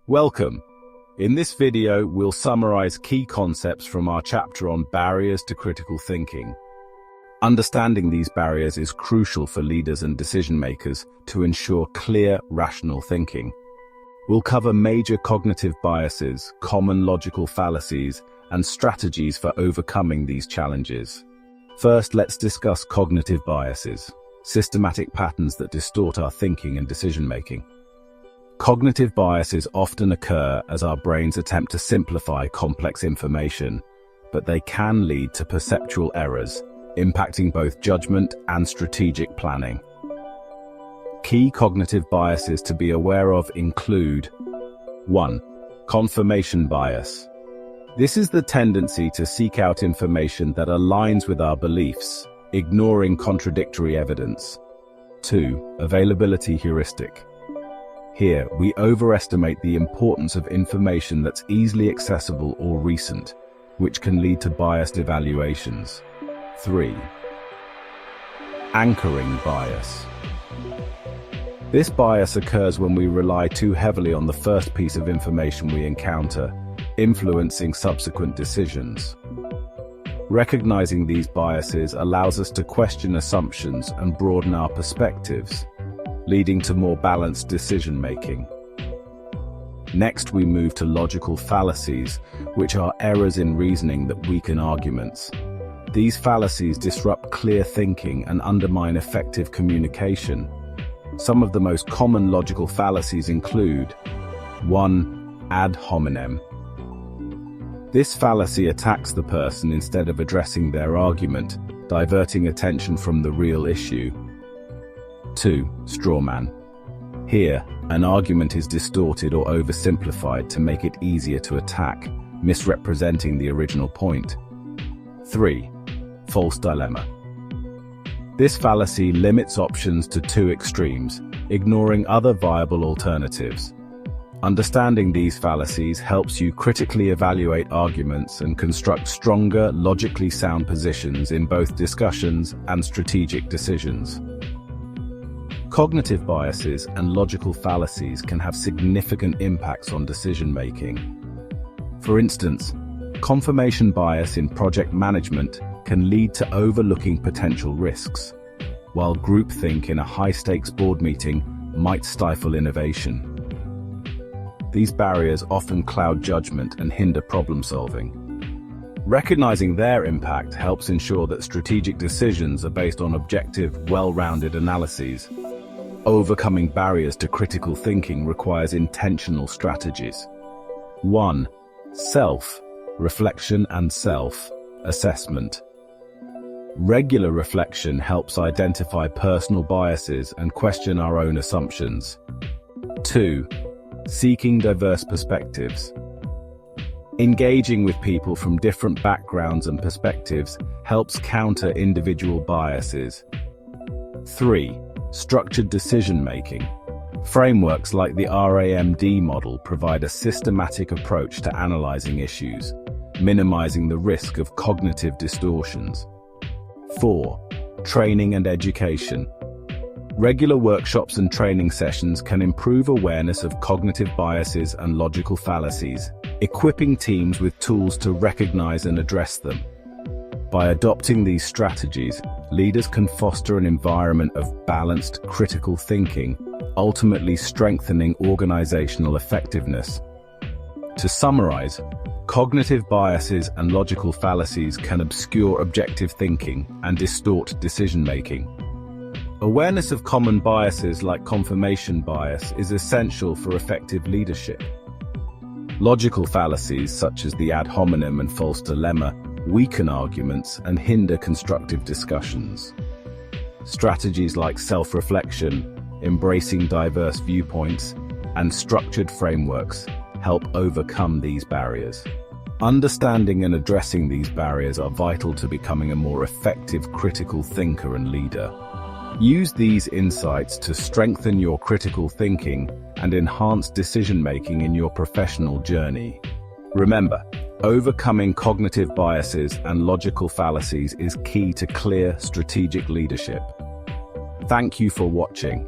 Welcome. In this video, we'll summarize key concepts from our chapter on barriers to critical thinking. Understanding these barriers is crucial for leaders and decision-makers to ensure clear, rational thinking. We'll cover major cognitive biases, common logical fallacies, and strategies for overcoming these challenges. First, let's discuss cognitive biases, systematic patterns that distort our thinking and decision-making. Cognitive biases often occur as our brains attempt to simplify complex information, but they can lead to perceptual errors, impacting both judgment and strategic planning. Key cognitive biases to be aware of include 1. Confirmation bias. This is the tendency to seek out information that aligns with our beliefs, ignoring contradictory evidence. 2. Availability heuristic. Here, we overestimate the importance of information that's easily accessible or recent, which can lead to biased evaluations. 3. Anchoring bias. This bias occurs when we rely too heavily on the first piece of information we encounter, influencing subsequent decisions. Recognizing these biases allows us to question assumptions and broaden our perspectives, leading to more balanced decision-making. Next, we move to logical fallacies, which are errors in reasoning that weaken arguments. These fallacies disrupt clear thinking and undermine effective communication. Some of the most common logical fallacies include 1. Ad hominem. This fallacy attacks the person instead of addressing their argument, diverting attention from the real issue. 2. Straw man. Here, an argument is distorted or oversimplified to make it easier to attack, misrepresenting the original point. 3. False dilemma. This fallacy limits options to two extremes, ignoring other viable alternatives. Understanding these fallacies helps you critically evaluate arguments and construct stronger, logically sound positions in both discussions and strategic decisions. Cognitive biases and logical fallacies can have significant impacts on decision-making. For instance, confirmation bias in project management can lead to overlooking potential risks, while groupthink in a high-stakes board meeting might stifle innovation. These barriers often cloud judgment and hinder problem-solving. Recognizing their impact helps ensure that strategic decisions are based on objective, well-rounded analyses. Overcoming barriers to critical thinking requires intentional strategies. 1. Self-reflection and self-assessment. Regular reflection helps identify personal biases and question our own assumptions. 2. Seeking diverse perspectives. Engaging with people from different backgrounds and perspectives helps counter individual biases. 3. Structured decision-making. Frameworks like the RAMD model provide a systematic approach to analyzing issues, minimizing the risk of cognitive distortions. 4. Training and education. Regular workshops and training sessions can improve awareness of cognitive biases and logical fallacies, equipping teams with tools to recognize and address them. By adopting these strategies, leaders can foster an environment of balanced, critical thinking, ultimately strengthening organizational effectiveness. To summarize, cognitive biases and logical fallacies can obscure objective thinking and distort decision-making. Awareness of common biases like confirmation bias is essential for effective leadership. Logical fallacies such as the ad hominem and false dilemma weaken arguments and hinder constructive discussions. Strategies like self-reflection, embracing diverse viewpoints, and structured frameworks help overcome these barriers. Understanding and addressing these barriers are vital to becoming a more effective critical thinker and leader. Use these insights to strengthen your critical thinking and enhance decision-making in your professional journey. Remember, overcoming cognitive biases and logical fallacies is key to clear, strategic leadership. Thank you for watching.